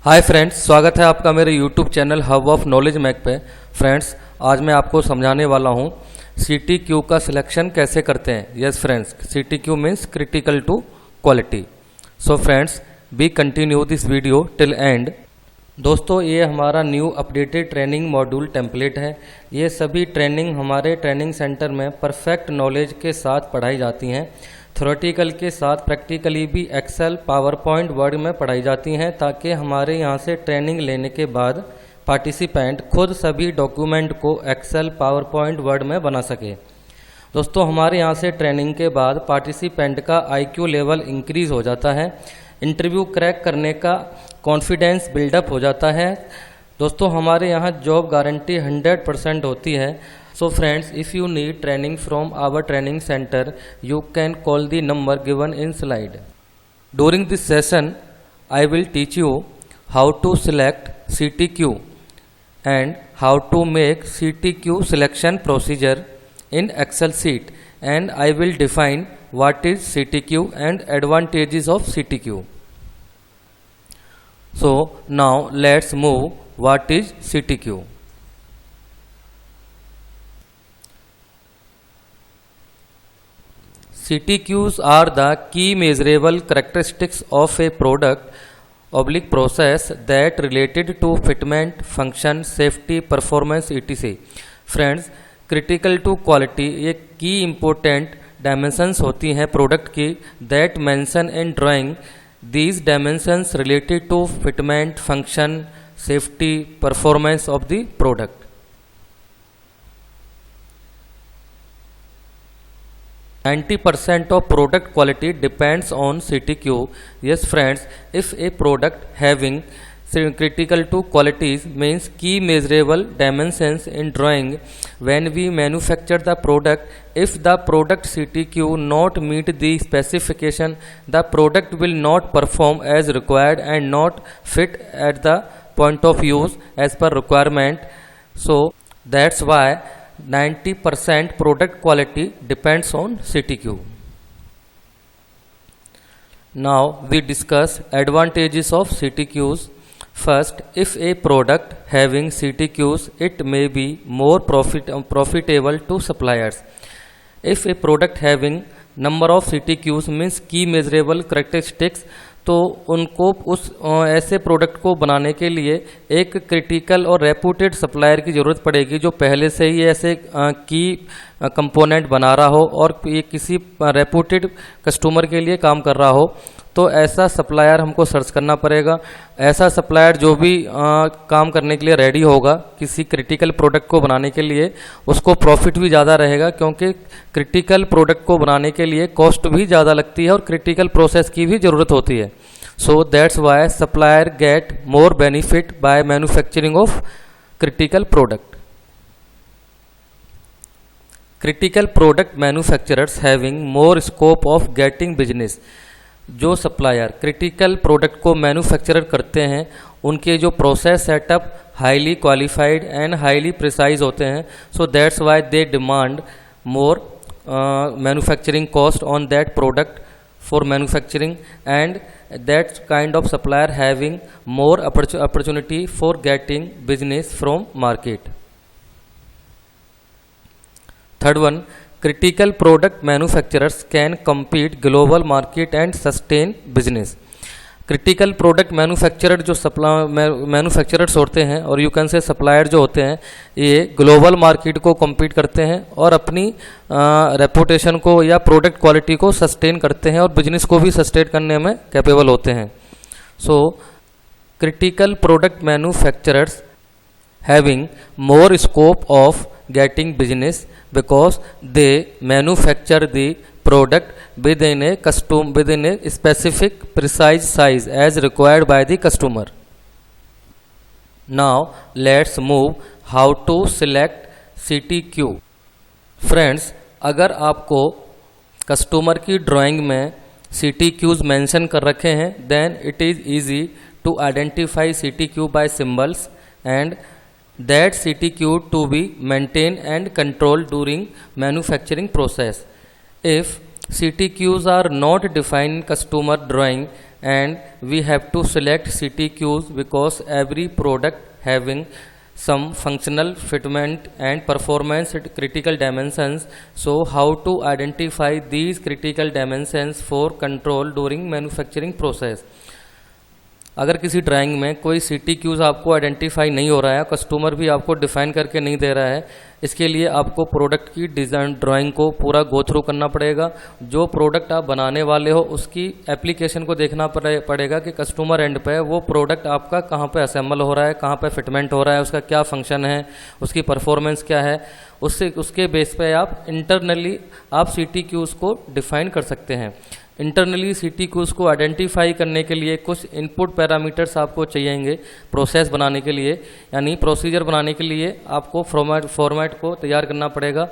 Hi friends, स्वागत है आपका मेरे YouTube channel hub of knowledge Mac पे। फ्रेंड्स, आज मैं आपको समझाने वाला हूँ CTQ का सिलेक्शन कैसे करते हैं। Yes friends, CTQ means critical to quality. So friends, be continue this video till end. दोस्तों, ये हमारा new updated training module template है। ये सभी ट्रेनिंग हमारे ट्रेनिंग सेंटर में परफेक्ट नॉलेज के साथ पढ़ाई जाती हैं। थ्योरेटिकल के साथ प्रैक्टिकली भी एक्सेल, पावर पॉइंट, वर्ड में पढ़ाई जाती हैं, ताकि हमारे यहाँ से ट्रेनिंग लेने के बाद पार्टिसिपेंट खुद सभी डॉक्यूमेंट को एक्सेल, पावर पॉइंट, वर्ड में बना सके। दोस्तों, हमारे यहाँ से ट्रेनिंग के बाद पार्टिसिपेंट का IQ लेवल इंक्रीज़ हो जाता है, इंटरव्यू क्रैक करने का कॉन्फिडेंस बिल्डअप हो जाता है। दोस्तों, हमारे यहाँ जॉब गारंटी 100% होती है। So friends, if you need training from our training center, you can call the number given in slide. During this session, I will teach you how to select CTQ and how to make CTQ selection procedure in Excel sheet, and I will define what is CTQ and advantages of CTQ. So now let's move what is CTQ. CTQs are the key measurable characteristics of a product / process that related to fitment, function, safety, performance etc. Friends, critical to quality ये की important dimensions होती हैं product की, that mention in drawing these dimensions related to fitment, function, safety, performance of the product. %90 of product quality depends on CTQ. Yes friends, if a product having critical to qualities means key measurable dimensions in drawing when we manufacture the product, if the product CTQ not meet the specification, the product will not perform as required and not fit at the point of use as per requirement. So that's why 90% product quality depends on CTQ. Now we discuss advantages of CTQs. First, if a product having CTQs, it may be more profitable to suppliers. If a product having number of CTQs means key measurable characteristics, तो उनको उस ऐसे product को बनाने के लिए एक critical और रेपुटेड सप्लायर की ज़रूरत पड़ेगी, जो पहले से ही ऐसे की कंपोनेंट बना रहा हो और ये किसी रेपुटेड कस्टमर के लिए काम कर रहा हो। तो ऐसा सप्लायर हमको सर्च करना पड़ेगा। ऐसा सप्लायर जो भी काम करने के लिए रेडी होगा किसी क्रिटिकल प्रोडक्ट को बनाने के लिए, उसको प्रॉफिट भी ज़्यादा रहेगा, क्योंकि क्रिटिकल प्रोडक्ट को बनाने के लिए कॉस्ट भी ज़्यादा लगती है और क्रिटिकल प्रोसेस की भी ज़रूरत होती है। So that's why supplier get more benefit by manufacturing of critical product. Critical product manufacturers having more scope of getting business. जो सप्लायर क्रिटिकल प्रोडक्ट को मैन्युफैक्चर करते हैं, उनके जो process setup highly qualified and highly precise होते हैं। So that's why they demand more manufacturing cost on that product for manufacturing, and that kind of supplier having more opportunity for getting business from market. Third one, critical product manufacturers can compete global market and sustain business. Critical product manufacturer जो manufacturers होते हैं और you can से supplier जो होते हैं, ये global market को कम्पीट करते हैं और अपनी रेपुटेशन को या प्रोडक्ट क्वालिटी को सस्टेन करते हैं और बिजनेस को भी सस्टेन करने में कैपेबल होते हैं। So critical product manufacturers having more scope of getting business because they manufacture the product within a specific precise size as required by the customer. Now let's move how to select CTQ. Friends, अगर आपको customer की drawing में CTQs mention कर रखे हैं, then it is easy to identify CTQ by symbols and that CTQ to be maintained and controlled during manufacturing process. If CTQs are not defined in customer drawing and we have to select CTQs because every product having some functional fitment and performance critical dimensions. So how to identify these critical dimensions for control during manufacturing process? अगर किसी drawing में कोई CTQs आपको identify नहीं हो रहा है, customer भी आपको डिफाइन करके नहीं दे रहा है, इसके लिए आपको प्रोडक्ट की डिज़ाइन ड्राइंग को पूरा गो थ्रू करना पड़ेगा। जो प्रोडक्ट आप बनाने वाले हो उसकी एप्लीकेशन को देखना पड़ेगा कि कस्टमर एंड पे वो प्रोडक्ट आपका कहाँ पे असेंबल हो रहा है, कहाँ पे फिटमेंट हो रहा है, उसका क्या फंक्शन है, उसकी परफॉर्मेंस क्या है। उसके बेस पे आप इंटरनली आप CTQs को डिफाइन कर सकते हैं। इंटरनली CTQs को आइडेंटिफाई करने के लिए कुछ इनपुट पैरामीटर्स आपको चाहिएंगे प्रोसेस बनाने के लिए, यानी प्रोसीजर बनाने के लिए आपको फॉर्मेट को तैयार करना पड़ेगा।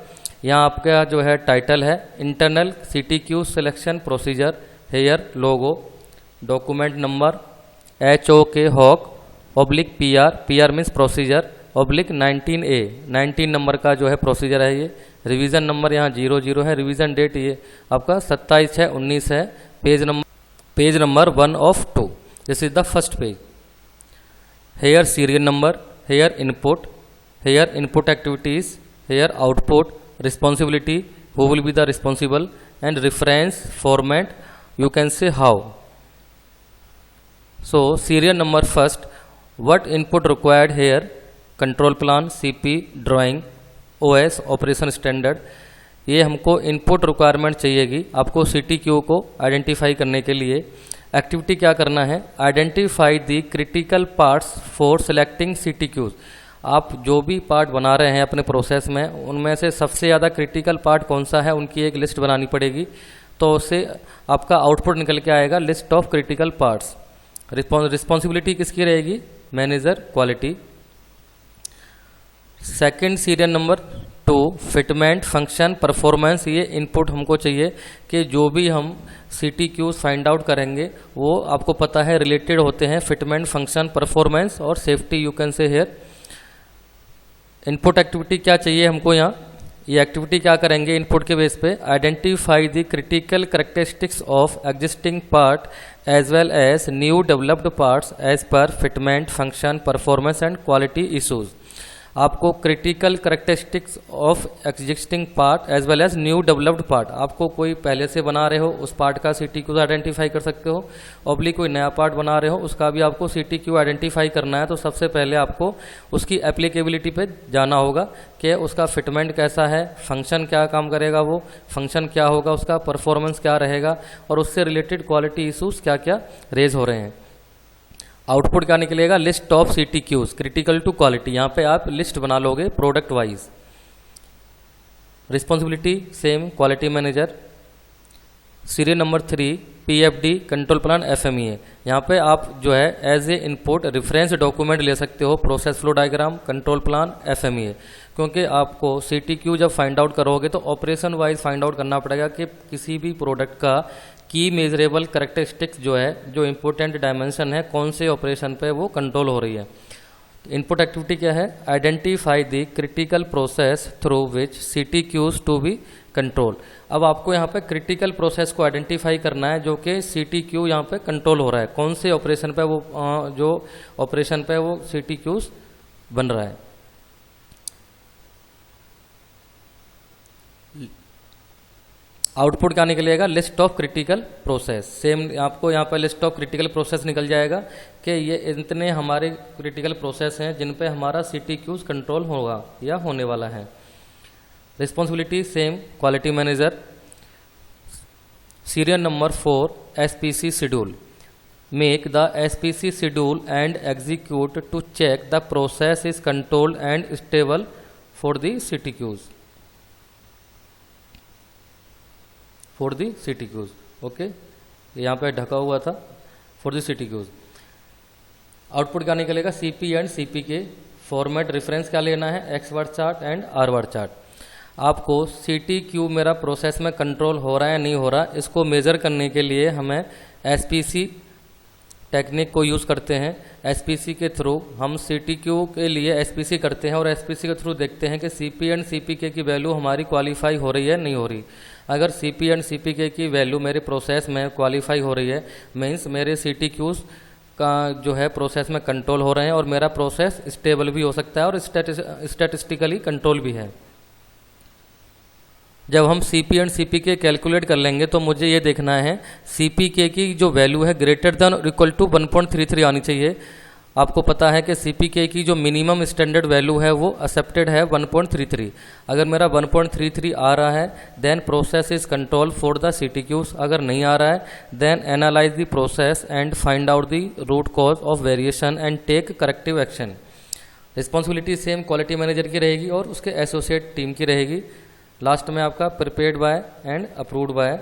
यहाँ आपका जो है टाइटल है internal CTQ selection procedure, here logo, document number HOK हॉक PR means procedure /19A 19 number का जो है प्रोसीजर है ये। रिवीजन नंबर यहाँ 00 है, रिवीजन डेट ये आपका 27/6/19 है। Page number 1 of 2, this is the first page. Here serial number, here input activities, here output, responsibility, who will be the responsible, and reference format, you can say how. So serial number first, what input required here, control plan, CP drawing, OS operation standard. ये हमको input requirement चाहिएगी आपको CTQ को identify करने के लिए। Activity क्या करना है, identify the critical parts for selecting CTQs। आप जो भी पार्ट बना रहे हैं अपने प्रोसेस में, उनमें से सबसे ज़्यादा क्रिटिकल पार्ट कौन सा है उनकी एक लिस्ट बनानी पड़ेगी। तो उससे आपका आउटपुट निकल के आएगा list of critical parts. Responsibility किसकी रहेगी, manager quality. Second serial number 2, fitment function performance. ये इनपुट हमको चाहिए कि जो भी हम CTQs फाइंड आउट करेंगे वो आपको पता है रिलेटेड होते हैं फिटमेंट फंक्शन परफॉर्मेंस और safety, you can say here. Input activity क्या चाहिए हमको यहाँ, ये एक्टिविटी क्या करेंगे इनपुट के बेस पे, identify the critical characteristics of existing part as well as new developed parts as per fitment function performance and quality issues. आपको critical characteristics of existing part as well as new developed part, आपको कोई पहले से बना रहे हो उस part का CTQ आइडेंटिफाई कर सकते हो, ऑब्लिक कोई नया पार्ट बना रहे हो उसका भी आपको CTQ आइडेंटिफाई करना है। तो सबसे पहले आपको उसकी एप्लीकेबिलिटी पे जाना होगा कि उसका फिटमेंट कैसा है, फंक्शन क्या काम करेगा, वो फंक्शन क्या होगा, उसका परफॉर्मेंस क्या रहेगा और उससे रिलेटेड क्वालिटी इशूज़ क्या क्या रेज हो रहे हैं। आउटपुट क्या निकलेगा, list of CTQs critical to quality. यहाँ पे आप लिस्ट बना लोगे product wise. Responsibility same, quality manager. Serial number 3, PFD control plan FMEA। यहाँ पे आप जो है as a input reference document ले सकते हो, process flow diagram, control plan FMEA। क्योंकि आपको CTQ जब फाइंड आउट करोगे तो ऑपरेशन वाइज फाइंड आउट करना पड़ेगा कि किसी भी प्रोडक्ट का की मेजरेबल करेक्टरिस्टिक्स जो है, जो इम्पोर्टेंट डायमेंशन है, कौन से ऑपरेशन पे वो कंट्रोल हो रही है। इनपुट एक्टिविटी क्या है, identify the critical process through which CTQs to be control. अब आपको यहाँ पे क्रिटिकल प्रोसेस को आइडेंटिफाई करना है जो कि CTQ यहाँ पे कंट्रोल हो रहा है, कौन से ऑपरेशन पे वो जो ऑपरेशन पे वो CTQs बन रहा है। आउटपुट क्या निकलेगा, list of critical process. Same आपको यहाँ पर लिस्ट ऑफ क्रिटिकल प्रोसेस निकल जाएगा कि ये इतने हमारे क्रिटिकल प्रोसेस हैं जिन पे हमारा CTQs कंट्रोल होगा या होने वाला है। Responsibility same, quality manager. Serial number 4, SPC schedule. Make the SPC schedule and execute to check the process is controlled and stable for the CTQs। For the CTQs, okay, यहाँ पे ढका हुआ था फॉर दी CTQs। आउटपुट क्या निकलेगा, CP and CP के format reference क्या लेना है, X bar chart and R bar chart. आपको CTQ मेरा प्रोसेस में कंट्रोल हो रहा है नहीं हो रहा, इसको मेजर करने के लिए हमें SPC टेक्निक को यूज़ करते हैं एसपीसी के थ्रू। हम सीटीक्यू के लिए एसपीसी करते हैं और एसपीसी के थ्रू देखते हैं कि सीपी एंड सीपीके की वैल्यू हमारी क्वालिफाई हो रही है नहीं हो रही। अगर सीपी एंड सीपीके की वैल्यू मेरे प्रोसेस में क्वालिफाई हो रही है, मीन्स मेरे सीटीक्यूज़ का जो है प्रोसेस में कंट्रोल हो रहे हैं और मेरा प्रोसेस स्टेबल भी हो सकता है और स्टैटिस्टिकली कंट्रोल भी है। जब हम सीपी एंड सीपीके कैलकुलेट कर लेंगे तो मुझे ये देखना है सीपीके की जो वैल्यू है ग्रेटर देन और इक्वल टू 1.33 आनी चाहिए। आपको पता है कि सीपीके की जो मिनिमम स्टैंडर्ड वैल्यू है वो एक्सेप्टेड है 1.33। अगर मेरा 1.33 आ रहा है then process is control for the CTQs. अगर नहीं आ रहा है then analyse the process and find out the root cause of variation and take corrective action. Responsibility same quality manager की रहेगी और उसके एसोसिएट टीम की रहेगी। लास्ट में आपका prepared by and approved by.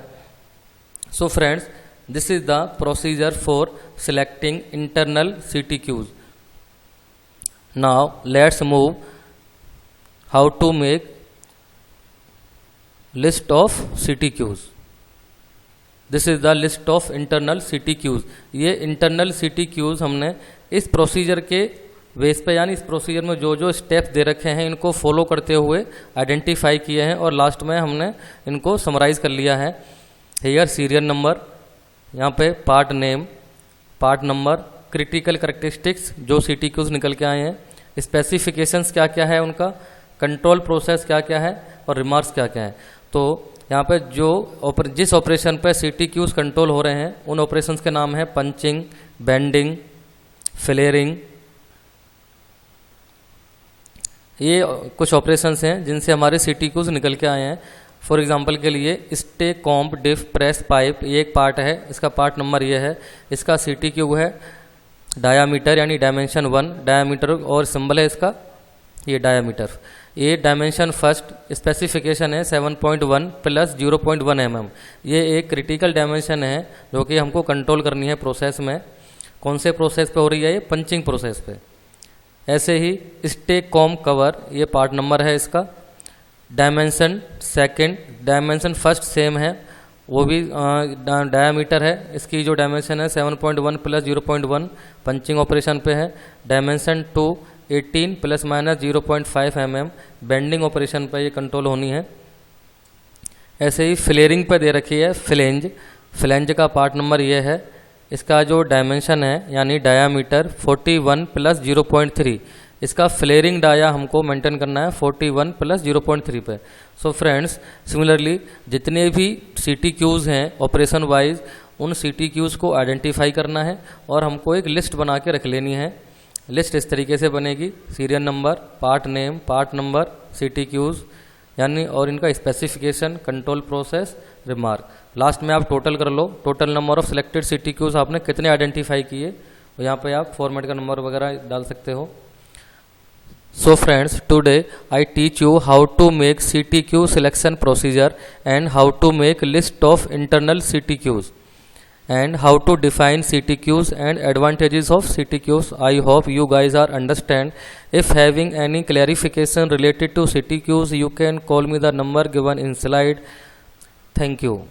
So friends, this is the procedure for selecting internal CTQs. Now let's move how to make list of CTQs. This is the list of internal CTQs. ये internal CTQs हमने इस procedure के base पे यानी इस procedure में जो जो स्टेप्स दे रखे हैं इनको फॉलो करते हुए आइडेंटिफाई किए हैं और लास्ट में हमने इनको समराइज कर लिया है। हियर सीरियल नंबर, यहाँ पे part name, part number, critical characteristics जो सीटीक्यूज निकल के आए हैं, स्पेसिफिकेशंस क्या क्या है उनका, कंट्रोल प्रोसेस क्या क्या है और रिमार्क्स क्या क्या है। तो यहाँ पे जिस ऑपरेशन पे सीटीक्यूज कंट्रोल हो रहे हैं उन ऑपरेशंस के नाम है पंचिंग, बेंडिंग, फ्लेयरिंग। ये कुछ ऑपरेशंस हैं जिनसे हमारे सीटीक्यूज निकल के आए हैं। फॉर एग्जांपल के लिए स्टे, कॉम्प, डिफ, प्रेस, पाइप, ये एक पार्ट है, इसका पार्ट नंबर ये है। इसका सीटीक्यू है डायामीटर यानी डायमेंशन 1 डायामीटर और सिंबल है इसका ये डायामीटर। ये डायमेंशन फर्स्ट स्पेसिफिकेशन है 7.1 प्लस 0.1 mm। ये एक क्रिटिकल डायमेंशन है जो कि हमको कंट्रोल करनी है प्रोसेस में। कौन से प्रोसेस पे हो रही है ये? पंचिंग प्रोसेस पे। ऐसे ही स्टे, कॉम्प, कवर, ये पार्ट नंबर है इसका। Dimension second, dimension first sem है, वो भी डायामीटर है। इसकी जो डायमेंशन है 7.1 प्लस 0.1 पंचिंग ऑपरेशन पे है। Dimension 2 18 plus minus 0.5 mm bending operation पे ये कंट्रोल होनी है। ऐसे ही फ्लेयरिंग पे दे रखी है फ्लेंज। फ्लेंज का पार्ट नंबर ये है। इसका जो डायमेंशन है यानी डायामीटर 41 प्लस 0.3। इसका फ्लेयरिंग डाया हमको मेंटेन करना है 41 प्लस 0.3 पे। सो फ्रेंड्स, सिमिलरली जितने भी सीटीक्यूज हैं ऑपरेशन वाइज उन सीटीक्यूज को आइडेंटिफाई करना है और हमको एक लिस्ट बना के रख लेनी है। लिस्ट इस तरीके से बनेगी, serial number, part name, part number, CTQs यानी और इनका specification, control process, remark. Last में आप टोटल कर लो, total number of selected CTQs आपने कितने आइडेंटिफाई किए, और यहाँ पे आप फॉर्मेट का नंबर वगैरह डाल सकते हो। So friends, today I teach you how to make CTQ selection procedure and how to make list of internal CTQs and how to define CTQs and advantages of CTQs. I hope you guys are understand. If having any clarification related to CTQs, you can call me the number given in slide. Thank you.